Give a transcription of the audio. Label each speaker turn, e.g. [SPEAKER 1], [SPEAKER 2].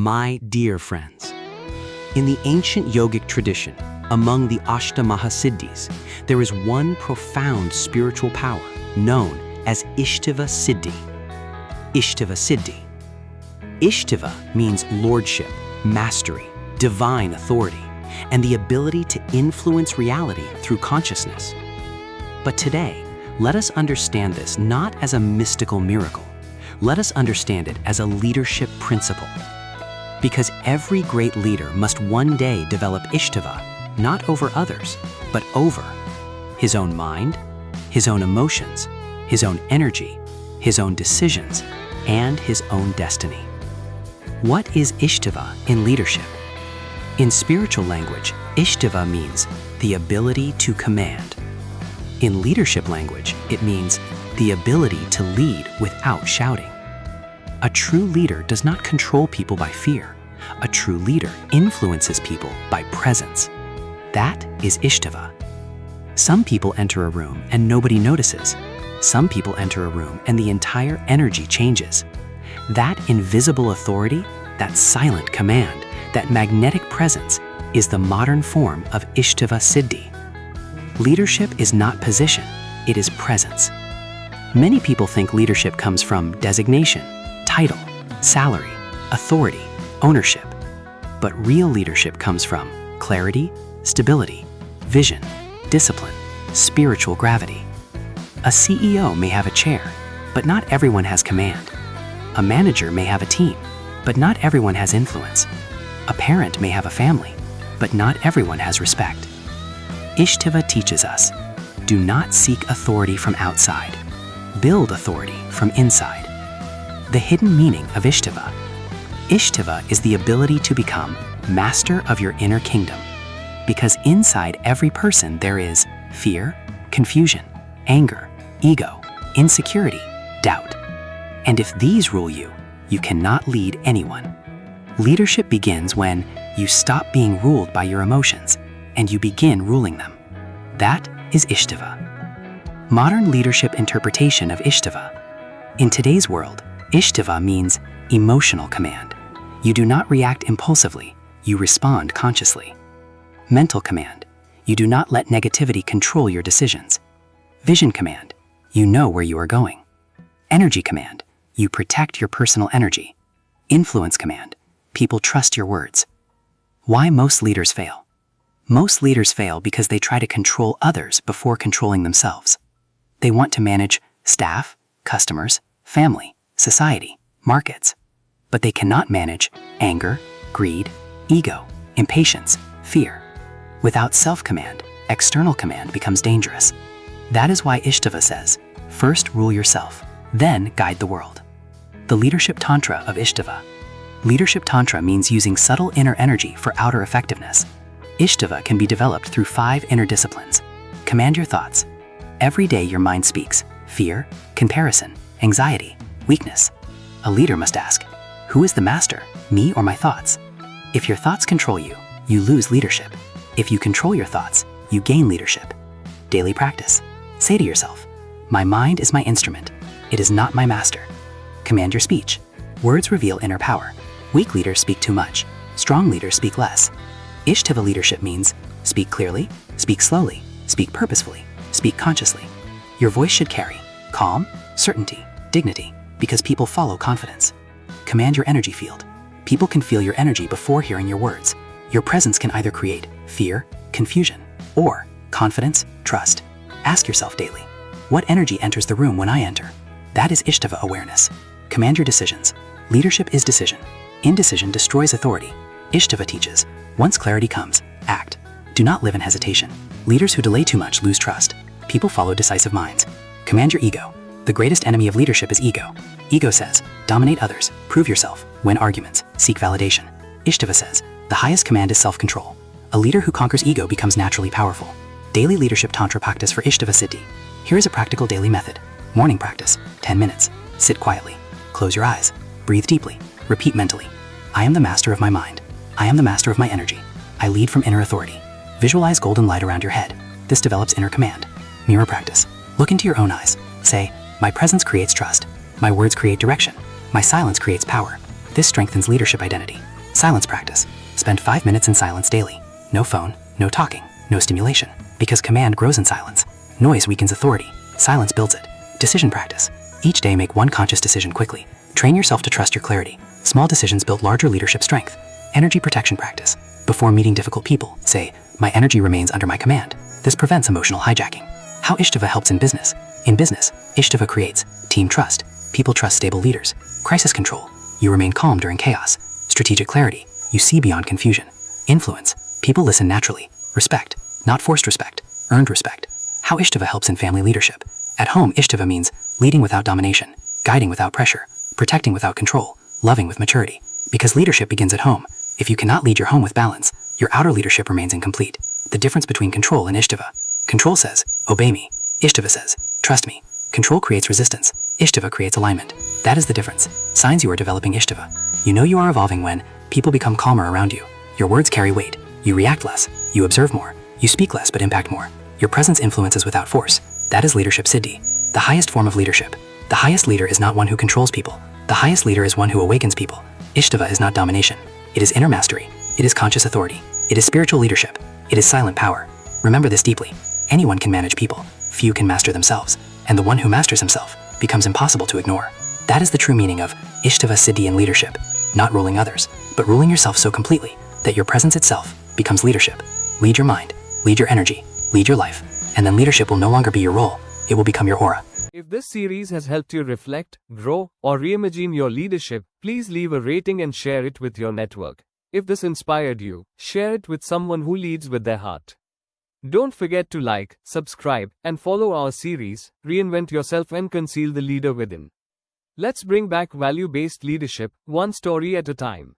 [SPEAKER 1] My dear friends, in the ancient yogic tradition, among the Siddhis, there is one profound spiritual power known as Ishitva Siddhi. Ishitva Siddhi. Ishitva means lordship, mastery, divine authority, and the ability to influence reality through consciousness. But today, let us understand this not as a mystical miracle. Let us understand it as a leadership principle. Because every great leader must one day develop Ishitva, not over others, but over his own mind, his own emotions, his own energy, his own decisions, and his own destiny. What is Ishitva in leadership? In spiritual language, Ishitva means the ability to command. In leadership language, it means the ability to lead without shouting. A true leader does not control people by fear. A true leader influences people by presence. That is Ishitva. Some people enter a room and nobody notices. Some people enter a room and the entire energy changes. That invisible authority, that silent command, that magnetic presence is the modern form of Ishitva Siddhi. Leadership is not position, it is presence. Many people think leadership comes from designation, title, salary, authority, ownership. But real leadership comes from clarity, stability, vision, discipline, spiritual gravity. A CEO may have a chair, but not everyone has command. A manager may have a team, but not everyone has influence. A parent may have a family, but not everyone has respect. Ishitva teaches us, do not seek authority from outside. Build authority from inside. The hidden meaning of Ishitva. Ishitva is the ability to become master of your inner kingdom. Because inside every person there is fear, confusion, anger, ego, insecurity, doubt. And if these rule you, you cannot lead anyone. Leadership begins when you stop being ruled by your emotions and you begin ruling them. That is Ishitva. Modern leadership interpretation of Ishitva. In today's world, Ishitva means emotional command. You do not react impulsively, you respond consciously. Mental command. You do not let negativity control your decisions. Vision command. You know where you are going. Energy command. You protect your personal energy. Influence command. People trust your words. Why most leaders fail? Most leaders fail because they try to control others before controlling themselves. They want to manage staff, customers, family, society, markets. But they cannot manage anger, greed, ego, impatience, fear. Without self-command, external command becomes dangerous. That is why Ishitva says, first rule yourself, then guide the world. The leadership tantra of Ishitva. Leadership tantra means using subtle inner energy for outer effectiveness. Ishitva can be developed through 5 inner disciplines. Command your thoughts. Every day your mind speaks fear, comparison, anxiety, weakness. A leader must ask, who is the master, me or my thoughts? If your thoughts control you, you lose leadership. If you control your thoughts, you gain leadership. Daily practice. Say to yourself, my mind is my instrument. It is not my master. Command your speech. Words reveal inner power. Weak leaders speak too much. Strong leaders speak less. Ishitva leadership means speak clearly, speak slowly, speak purposefully, speak consciously. Your voice should carry calm, certainty, dignity, because people follow confidence. Command your energy field. People can feel your energy before hearing your words. Your presence can either create fear, confusion, or confidence, trust. Ask yourself daily, what energy enters the room when I enter? That is Ishitva awareness. Command your decisions. Leadership is decision. Indecision destroys authority. Ishitva teaches, once clarity comes, act. Do not live in hesitation. Leaders who delay too much lose trust. People follow decisive minds. Command your ego. The greatest enemy of leadership is ego. Ego says, dominate others, prove yourself, win arguments, seek validation. Ishitva says, the highest command is self-control. A leader who conquers ego becomes naturally powerful. Daily leadership tantra practice for Ishitva Siddhi. Here is a practical daily method. Morning practice, 10 minutes. Sit quietly. Close your eyes. Breathe deeply. Repeat mentally. I am the master of my mind. I am the master of my energy. I lead from inner authority. Visualize golden light around your head. This develops inner command. Mirror practice. Look into your own eyes. Say, my presence creates trust. My words create direction. My silence creates power. This strengthens leadership identity. Silence practice. Spend 5 minutes in silence daily. No phone, no talking, no stimulation. Because command grows in silence. Noise weakens authority. Silence builds it. Decision practice. Each day make one conscious decision quickly. Train yourself to trust your clarity. Small decisions build larger leadership strength. Energy protection practice. Before meeting difficult people, say, my energy remains under my command. This prevents emotional hijacking. How Ishitva helps in business. In business, Ishitva creates team trust. People trust stable leaders. Crisis control. You remain calm during chaos. Strategic clarity. You see beyond confusion. Influence. People listen naturally. Respect. Not forced respect. Earned respect. How Ishitva helps in family leadership. At home, Ishitva means leading without domination, guiding without pressure, protecting without control, loving with maturity. Because leadership begins at home. If you cannot lead your home with balance, your outer leadership remains incomplete. The difference between control and Ishitva. Control says, obey me. Ishitva says, trust me. Control creates resistance. Ishitva creates alignment. That is the difference. Signs you are developing Ishitva. You know you are evolving when people become calmer around you. Your words carry weight. You react less. You observe more. You speak less but impact more. Your presence influences without force. That is leadership Siddhi. The highest form of leadership. The highest leader is not one who controls people. The highest leader is one who awakens people. Ishitva is not domination. It is inner mastery. It is conscious authority. It is spiritual leadership. It is silent power. Remember this deeply. Anyone can manage people. Few can master themselves. And the one who masters himself becomes impossible to ignore. That is the true meaning of Ishitva Siddhi in leadership. Not ruling others, but ruling yourself so completely that your presence itself becomes leadership. Lead your mind, lead your energy, lead your life, and then leadership will no longer be your role. It will become your aura.
[SPEAKER 2] If this series has helped you reflect, grow, or reimagine your leadership, please leave a rating and share it with your network. If this inspired you, share it with someone who leads with their heart. Don't forget to like, subscribe, and follow our series, Reinvent Yourself and Conceal the Leader Within. Let's bring back value-based leadership, one story at a time.